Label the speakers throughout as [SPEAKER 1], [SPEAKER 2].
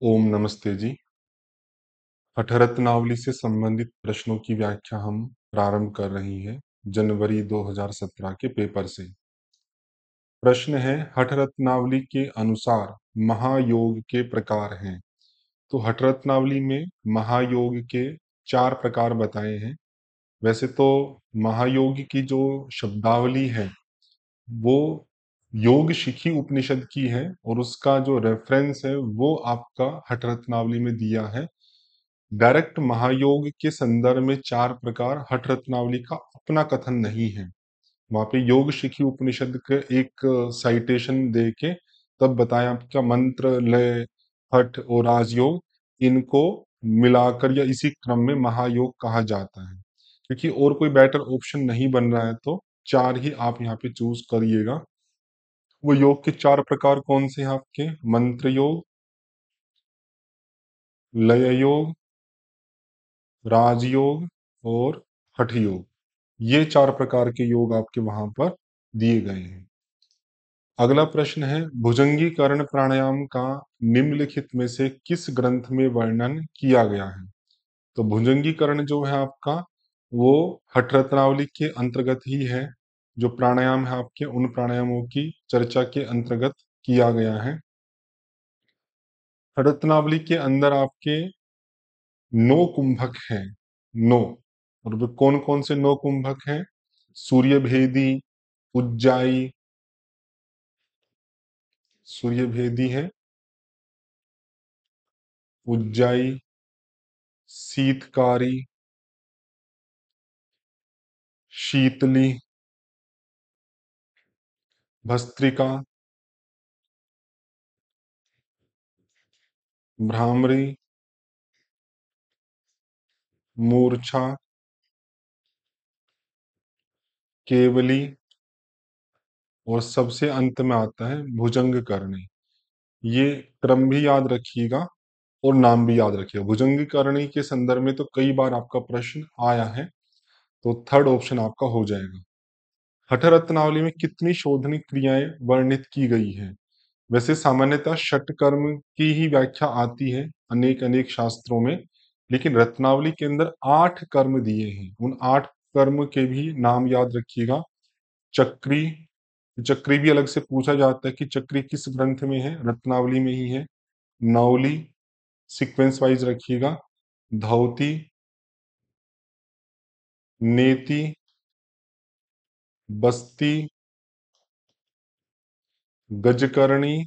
[SPEAKER 1] ओम नमस्ते जी। हठरत्नावली से संबंधित प्रश्नों की व्याख्या हम प्रारंभ कर रही हैं जनवरी 2017 के पेपर से। प्रश्न है, हठरत्नावली के अनुसार महायोग के प्रकार हैं। तो हठरत्नावली में महायोग के 4 प्रकार बताए हैं। वैसे तो महायोग की जो शब्दावली है वो योग शिखी उपनिषद की है और उसका जो रेफरेंस है वो आपका हठरत्नावली में दिया है। डायरेक्ट महायोग के संदर्भ में 4 प्रकार हठ रत्नावली का अपना कथन नहीं है। वहां पे योग शिखी उपनिषद के एक साइटेशन दे के तब बताया क्या मंत्र, लय, हठ और राजयोग इनको मिलाकर या इसी क्रम में महायोग कहा जाता है। क्योंकि और कोई बेटर ऑप्शन नहीं बन रहा है तो 4 ही आप यहाँ पे चूज करिएगा। वो योग के 4 प्रकार कौन से हैं आपके? मंत्र योग, लय योग, राजयोग और हठ योग। ये 4 प्रकार के योग आपके वहां पर दिए गए हैं। अगला प्रश्न है, भुजंगीकरण प्राणायाम का निम्नलिखित में से किस ग्रंथ में वर्णन किया गया है? तो भुजंगीकरण जो है आपका वो हठ रत्नावली के अंतर्गत ही है। जो प्राणायाम है आपके उन प्राणायामों की चर्चा के अंतर्गत किया गया है। हठ रत्नावली के अंदर आपके 9 कुंभक हैं। 9। और वो कौन कौन से 9 कुंभक हैं? सूर्य भेदी, उज्जाई, सूर्य भेदी है, उज्जाई, शीतकारी, शीतली, भस्त्रिका, भ्रामरी, मूर्छा, केवली और सबसे अंत में आता है भुजंग करणी। ये क्रम भी याद रखिएगा और नाम भी याद रखिएगा। भुजंग करणी के संदर्भ में तो कई बार आपका प्रश्न आया है, तो थर्ड ऑप्शन आपका हो जाएगा। हठ रत्नावली में कितनी शोधन क्रियाएं वर्णित की गई है? वैसे सामान्यतः षट कर्म की ही व्याख्या आती है अनेक अनेक शास्त्रों में, लेकिन रत्नावली के अंदर 8 कर्म दिए हैं। उन 8 कर्म के भी नाम याद रखिएगा। चक्री, चक्री भी अलग से पूछा जाता है कि चक्री किस ग्रंथ में है? रत्नावली में ही है। नवली सीक्वेंस वाइज रखिएगा। धौती, नेति, बस्ती, गजकर्णी,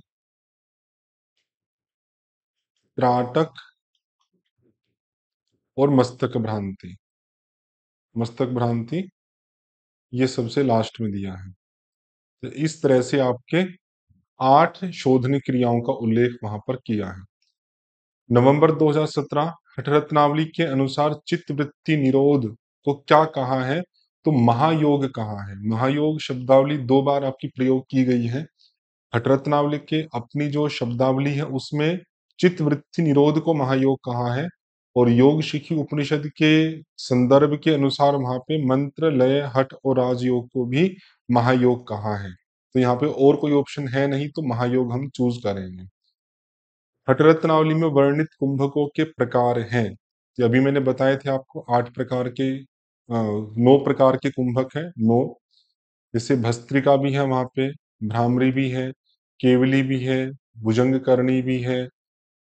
[SPEAKER 1] त्राटक और मस्तक भ्रांति। मस्तक भ्रांति ये सबसे लास्ट में दिया है। तो इस तरह से आपके 8 शोधन क्रियाओं का उल्लेख वहां पर किया है। नवंबर 2017 हठरत्नावली के अनुसार चित्तवृत्ति निरोध को क्या कहा है? तो महायोग कहा है। महायोग शब्दावली 2 बार आपकी प्रयोग की गई है। हठरत्नावली के अपनी जो शब्दावली है उसमें चित्तवृत्ति निरोध को महायोग कहा है और योग शिखी उपनिषद के संदर्भ के अनुसार वहां पे मंत्र, लय, हठ और राजयोग को भी महायोग कहा है। तो यहाँ पे और कोई ऑप्शन है नहीं, तो महायोग हम चूज करेंगे। हठरत्नावली में वर्णित कुंभकों के प्रकार हैं। ये अभी मैंने बताए थे आपको 8 प्रकार के 9 प्रकार के कुंभक हैं। 9 जैसे भस्त्रिका भी है वहां पे, भ्रामरी भी है, केवली भी है, भुजंग करणी भी है,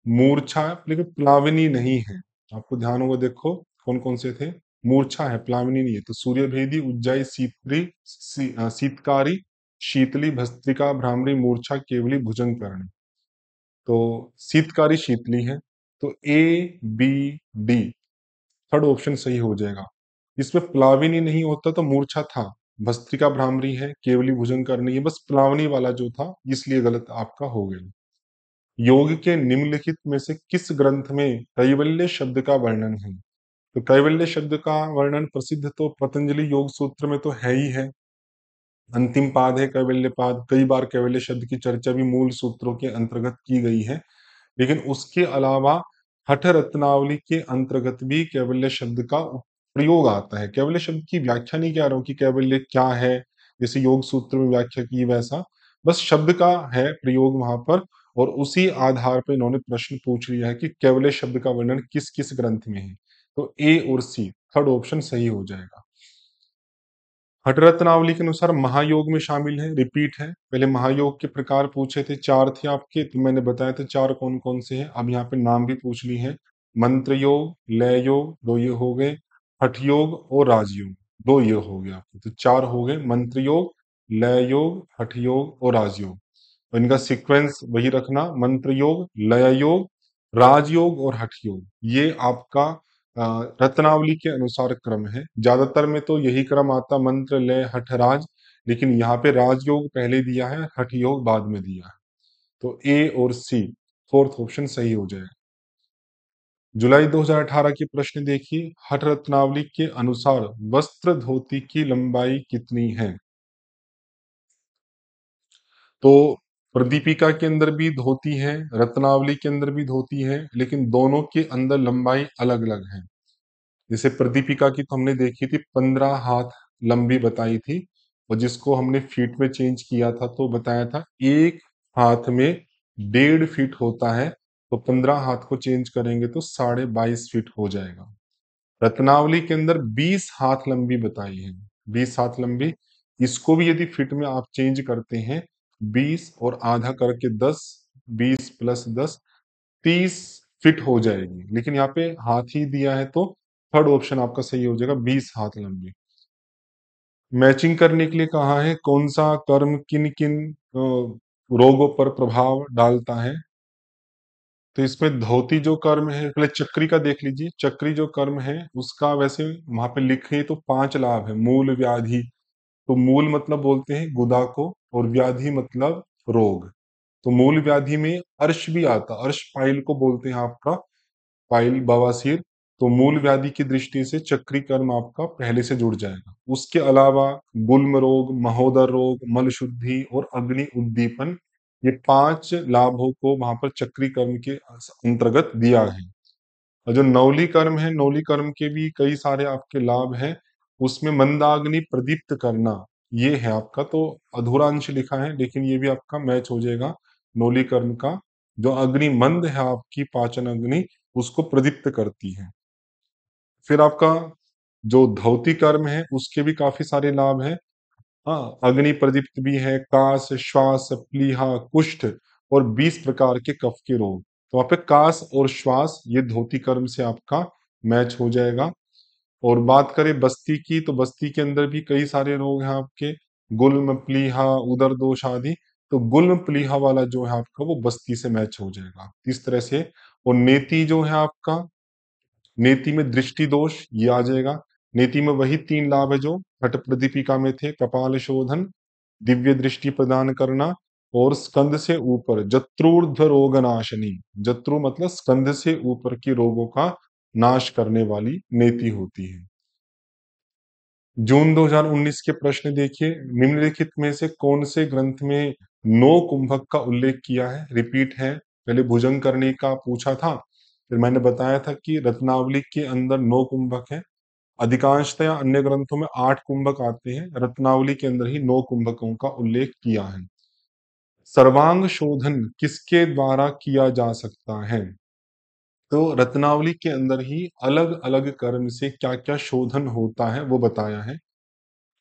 [SPEAKER 1] मूर्छा, लेकिन प्लाविनी नहीं है। आपको ध्यान होगा, देखो कौन कौन से थे। मूर्छा है, प्लाविनी नहीं है। तो सूर्यभेदी, उज्जाई, शीतकारी, शीतली, भस्त्रिका, भ्रामरी, मूर्छा, केवली, भुजंग करणी। तो शीतकारी शीतली है। तो ए, बी, डी थर्ड ऑप्शन सही हो जाएगा। इसमें प्लाविनी नहीं होता तो मूर्छा था। भस्त्रिका भ्रामरी है, केवली भुजंग करनी है, बस प्लावनी वाला जो था इसलिए गलत आपका हो गया। योग के निम्नलिखित में से किस ग्रंथ में कैवल्य शब्द का वर्णन है? तो कैवल्य शब्द का वर्णन प्रसिद्ध तो पतंजलि योग सूत्र में तो है ही है। अंतिम पाद है कैवल्य पाद। कई बार कैवल्य शब्द की चर्चा भी मूल सूत्रों के अंतर्गत की गई है। लेकिन उसके अलावा हठ रत्नावली के अंतर्गत भी कैवल्य शब्द का प्रयोग आता है। कैवल्य शब्द की व्याख्या नहीं कह रहा हूं कि कैवल्य क्या है, जैसे योग सूत्र में व्याख्या की वैसा, बस शब्द का है प्रयोग वहां पर। और उसी आधार पे इन्होंने प्रश्न पूछ लिया है कि केवले शब्द का वर्णन किस किस ग्रंथ में है। तो ए और सी, थर्ड ऑप्शन सही हो जाएगा। हठरत्नावली के अनुसार महायोग में शामिल है, रिपीट है। पहले महायोग के प्रकार पूछे थे, चार थे आपके, तो मैंने बताया था चार कौन कौन से हैं। अब यहाँ पे नाम भी पूछ ली है। मंत्र योग, लय योग, दो ये हो गए। हठ योग और राजयोग, दो ये हो गया आपके। तो चार हो गए, मंत्र योग, लय योग, हठ योग और राजयोग। और इनका सीक्वेंस वही रखना, मंत्र योग, लय योग, राजयोग और हठ योग। ये आपका रत्नावली के अनुसार क्रम है। ज्यादातर में तो यही क्रम आता, मंत्र, लय, हठ, राज। लेकिन यहाँ पे राजयोग पहले दिया है, हठ योग बाद में दिया है। तो ए और सी, फोर्थ ऑप्शन सही हो जाएगा। जुलाई 2018 की प्रश्न देखिए, हठ रत्नावली के अनुसार वस्त्र धोती की लंबाई कितनी है? तो प्रदीपिका के अंदर भी धोती है, रत्नावली के अंदर भी धोती है, लेकिन दोनों के अंदर लंबाई अलग अलग है। जैसे प्रदीपिका की तो हमने देखी थी 15 हाथ लंबी बताई थी, और जिसको हमने फीट में चेंज किया था तो बताया था एक हाथ में 1.5 फीट होता है, तो 15 हाथ को चेंज करेंगे तो 22.5 फीट हो जाएगा। रत्नावली के अंदर 20 हाथ लंबी बताई है, 20 हाथ लंबी। इसको भी यदि फीट में आप चेंज करते हैं, 20 और आधा करके 10, 20 प्लस 10, 30 फीट हो जाएगी। लेकिन यहाँ पे हाथ ही दिया है, तो थर्ड ऑप्शन आपका सही हो जाएगा, 20 हाथ लंबी। मैचिंग करने के लिए कहा है, कौन सा कर्म किन किन रोगों पर प्रभाव डालता है? तो इसमें धोती जो कर्म है, पहले चक्री का देख लीजिए। चक्री जो कर्म है उसका वैसे वहां पे लिखे तो 5 लाभ है। मूल व्याधि, तो मूल मतलब बोलते हैं गुदा को, और व्याधि मतलब रोग। तो मूल व्याधि में अर्श भी आता, अर्श पाइल को बोलते हैं आपका, पाइल बवासीर। तो मूल व्याधि की दृष्टि से चक्री कर्म आपका पहले से जुड़ जाएगा। उसके अलावा गुल्म रोग, महोदर रोग, मल शुद्धि और अग्नि उद्दीपन, ये 5 लाभों को वहां पर चक्री कर्म के अंतर्गत दिया है। और जो नौली कर्म है, नौली कर्म के भी कई सारे आपके लाभ हैं। उसमें मंदाग्नि प्रदीप्त करना, ये है आपका। तो अधूरा अंश लिखा है, लेकिन ये भी आपका मैच हो जाएगा नौली कर्म का। जो अग्नि मंद है आपकी पाचन अग्नि, उसको प्रदीप्त करती है। फिर आपका जो धौती कर्म है उसके भी काफी सारे लाभ हैं। हाँ, अग्नि प्रदीप्त भी है, कास, श्वास, प्लीहा, कुष्ठ और 20 प्रकार के कफ के रोग। तो वहां पे कास और श्वास, ये धोती कर्म से आपका मैच हो जाएगा। और बात करें बस्ती की, तो बस्ती के अंदर भी कई सारे रोग हैं आपके, गुल्म, प्लीहा, उदर दोष आदि। तो गुल्म प्लीहा वाला जो है आपका, वो बस्ती से मैच हो जाएगा इस तरह से। और नेति जो है आपका, नेति में दृष्टि दोष, ये आ जाएगा। नेति में वही 3 लाभ है जो हठ प्रदीपिका में थे, कपाल शोधन, दिव्य दृष्टि प्रदान करना, और स्कंद से ऊपर जत्रूर्ध्व रोग नाशनी। जत्रु मतलब स्कंद से ऊपर के रोगों का नाश करने वाली नेति होती है। जून 2019 के प्रश्न देखिए, निम्नलिखित में से कौन से ग्रंथ में नौ कुंभक का उल्लेख किया है? रिपीट है। पहले भुजंग करने का पूछा था, फिर मैंने बताया था कि रत्नावली के अंदर 9 कुंभक है। अधिकांशतः अन्य ग्रंथों में 8 कुंभक आते हैं, रत्नावली के अंदर ही 9 कुंभकों का उल्लेख किया है। सर्वांग शोधन किसके द्वारा किया जा सकता है? तो रत्नावली के अंदर ही अलग अलग कर्म से क्या क्या शोधन होता है वो बताया है।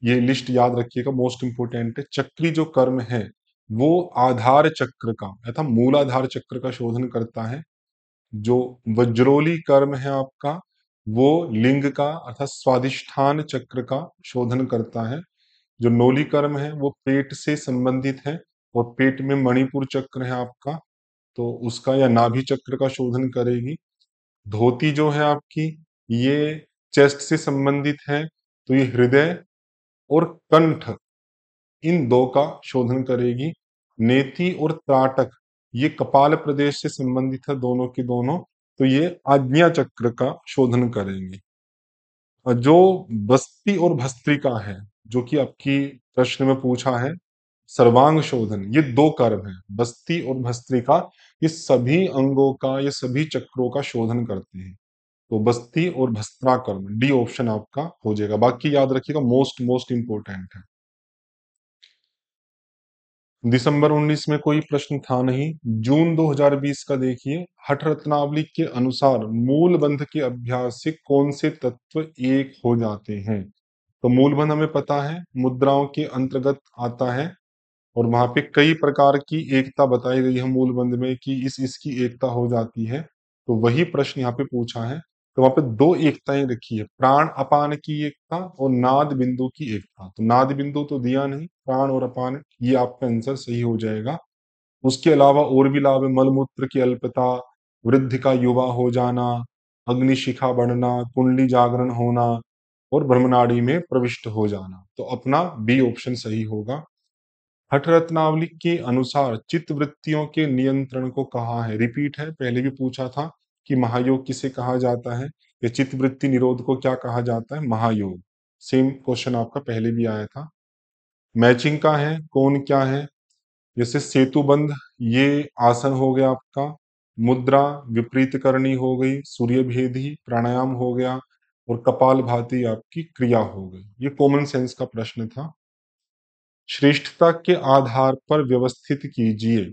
[SPEAKER 1] ये लिस्ट याद रखिएगा, मोस्ट इंपोर्टेंट है। चक्री जो कर्म है वो आधार चक्र का अर्थात मूलाधार चक्र का शोधन करता है। जो वज्रोली कर्म है आपका, वो लिंग का अर्थात स्वादिष्ठान चक्र का शोधन करता है। जो नोली कर्म है वो पेट से संबंधित है, और पेट में मणिपुर चक्र है आपका, तो उसका या नाभि चक्र का शोधन करेगी। धोती जो है आपकी, ये चेस्ट से संबंधित है, तो ये हृदय और कंठ, इन दो का शोधन करेगी। नेति और त्राटक, ये कपाल प्रदेश से संबंधित है, दोनों के दोनों, तो ये आज्ञा चक्र का शोधन करेंगे। और जो बस्ती और भस्त्रिका है, जो कि आपकी प्रश्न में पूछा है, सर्वांग शोधन, ये 2 कर्म है, बस्ती और भस्त्रिका। ये सभी अंगों का, ये सभी चक्रों का शोधन करते हैं। तो बस्ती और भस्त्रा कर्म, डी ऑप्शन आपका हो जाएगा। बाकी याद रखिएगा, मोस्ट मोस्ट इंपोर्टेंट है। दिसंबर 19 में कोई प्रश्न था नहीं। जून 2020 का देखिए, हठ रत्नावली के अनुसार मूल बंध के अभ्यास से कौन से तत्व एक हो जाते हैं? तो मूल बंध हमें पता है मुद्राओं के अंतर्गत आता है, और वहां पे कई प्रकार की एकता बताई गई है मूल बंध में कि इस इसकी एकता हो जाती है। तो वही प्रश्न यहाँ पे पूछा है। तो वहां पे दो एकताएं रखी है, प्राण अपान की एकता और नाद बिंदु की एकता। तो नाद बिंदु तो दिया नहीं, प्राण और अपान, ये आपका आंसर सही हो जाएगा। उसके अलावा और भी लाभ है, मलमूत्र की अल्पता, वृद्धि का युवा हो जाना, अग्निशिखा बढ़ना, कुंडली जागरण होना और ब्रह्मनाड़ी में प्रविष्ट हो जाना। तो अपना बी ऑप्शन सही होगा। हठ रत्नावली के अनुसार चित्त वृत्तियों के नियंत्रण को कहा है, रिपीट है, पहले भी पूछा था कि महायोग किसे कहा जाता है, या चित्त वृत्ति निरोध को क्या कहा जाता है, महायोग। सेम क्वेश्चन आपका पहले भी आया था। मैचिंग का है, कौन क्या है, जैसे सेतु बंध, ये आसन हो गया आपका, मुद्रा विपरीत करनी हो गई, सूर्य भेदी प्राणायाम हो गया, और कपाल भाती आपकी क्रिया हो गई। ये कॉमन सेंस का प्रश्न था। श्रेष्ठता के आधार पर व्यवस्थित कीजिए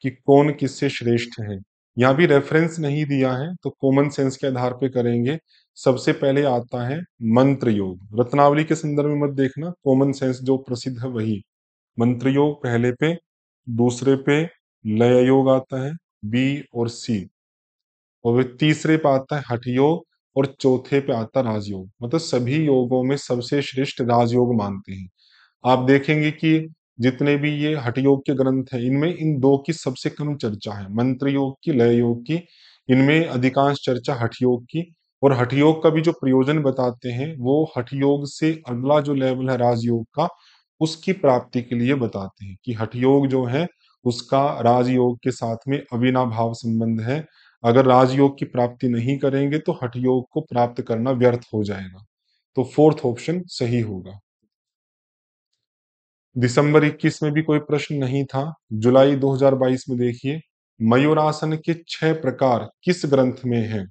[SPEAKER 1] कि कौन किससे श्रेष्ठ है। यहाँ भी रेफरेंस नहीं दिया है, तो कॉमन सेंस के आधार पे करेंगे। सबसे पहले आता है मंत्र योग। रत्नावली के संदर्भ में मत देखना, कॉमन सेंस जो प्रसिद्ध है वही। मंत्र योग पहले पे, दूसरे पे लय योग आता है, बी और सी, और फिर तीसरे पे आता है हठ योग, और चौथे पे आता है राजयोग। मतलब सभी योगों में सबसे श्रेष्ठ राजयोग मानते हैं। आप देखेंगे कि जितने भी ये हठ योग के ग्रंथ हैं, इनमें इन दो की सबसे कम चर्चा है, मंत्र योग की, लय योग की। इनमें अधिकांश चर्चा हठ योग की। और हठ योग का भी जो प्रयोजन बताते हैं, वो हठ योग से अगला जो लेवल है राजयोग का, उसकी प्राप्ति के लिए बताते हैं कि हठ योग जो है उसका राजयोग के साथ में अविनाभाव संबंध है। अगर राजयोग की प्राप्ति नहीं करेंगे तो हठ योग को प्राप्त करना व्यर्थ हो जाएगा। तो फोर्थ ऑप्शन सही होगा। दिसंबर 21 में भी कोई प्रश्न नहीं था। जुलाई 2022 में देखिए, मयूरासन के 6 प्रकार किस ग्रंथ में हैं?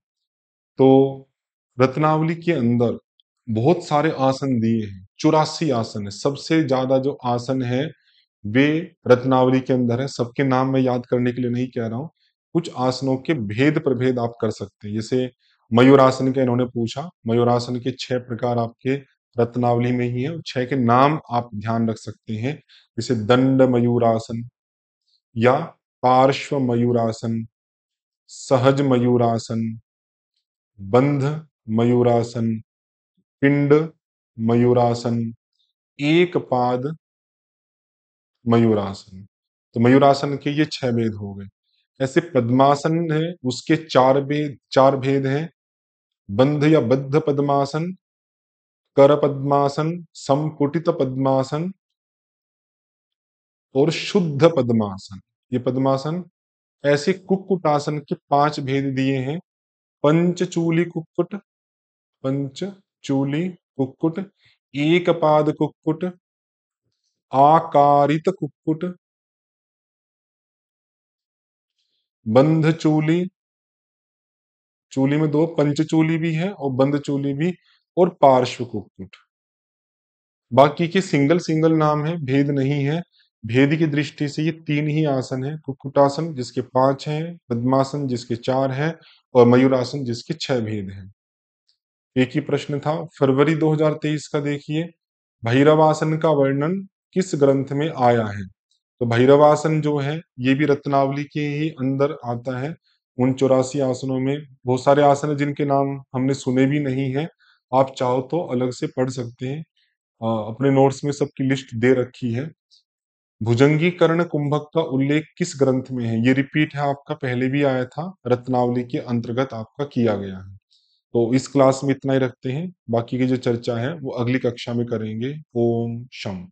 [SPEAKER 1] तो रत्नावली के अंदर बहुत सारे आसन दिए हैं, 84 आसन है। सबसे ज्यादा जो आसन है वे रत्नावली के अंदर है। सबके नाम मैं याद करने के लिए नहीं कह रहा हूं, कुछ आसनों के भेद प्रभेद आप कर सकते हैं। जैसे मयूरासन के इन्होंने पूछा, मयूरासन के 6 प्रकार आपके रत्नावली में ही है, और 6 के नाम आप ध्यान रख सकते हैं। जैसे दंड मयूरासन, या पार्श्व मयूरासन, सहज मयूरासन, बंध मयूरासन, पिंड मयूरासन, एक पाद मयूरासन। तो मयूरासन के ये 6 भेद हो गए। ऐसे पद्मासन है, उसके 4 भेद हैं। बंध या बद्ध पद्मासन, कर पद्मासन, संपुटित पद्मासन और शुद्ध पद्मासन। ये पद्मासन। ऐसे कुक्कुटासन के 5 भेद दिए हैं। पंचचूली कुक्कुट, पंचचूली कुक्कुट, एक पाद कुक्कुट, आकारित कुक्कुट, बंध चूली, चूली में 2, पंचचूली भी है और बंद चूली भी, और पार्श्व कुक्कुट। बाकी के सिंगल सिंगल नाम है, भेद नहीं है। भेद की दृष्टि से ये 3 ही आसन है, कुक्कुटासन जिसके 5 हैं, पद्मासन जिसके 4 हैं, और मयूरासन जिसके 6 भेद हैं। एक ही प्रश्न था। फरवरी 2023 का देखिए, भैरवासन का वर्णन किस ग्रंथ में आया है? तो भैरवासन जो है ये भी रत्नावली के ही अंदर आता है। उन 84 आसनों में बहुत सारे आसन है जिनके नाम हमने सुने भी नहीं है। आप चाहो तो अलग से पढ़ सकते हैं। अपने नोट्स में सबकी लिस्ट दे रखी है। भुजंगीकरण कुंभक का उल्लेख किस ग्रंथ में है? ये रिपीट है आपका, पहले भी आया था, रत्नावली के अंतर्गत आपका किया गया है। तो इस क्लास में इतना ही रखते हैं, बाकी की जो चर्चा है वो अगली कक्षा में करेंगे। ओम शम।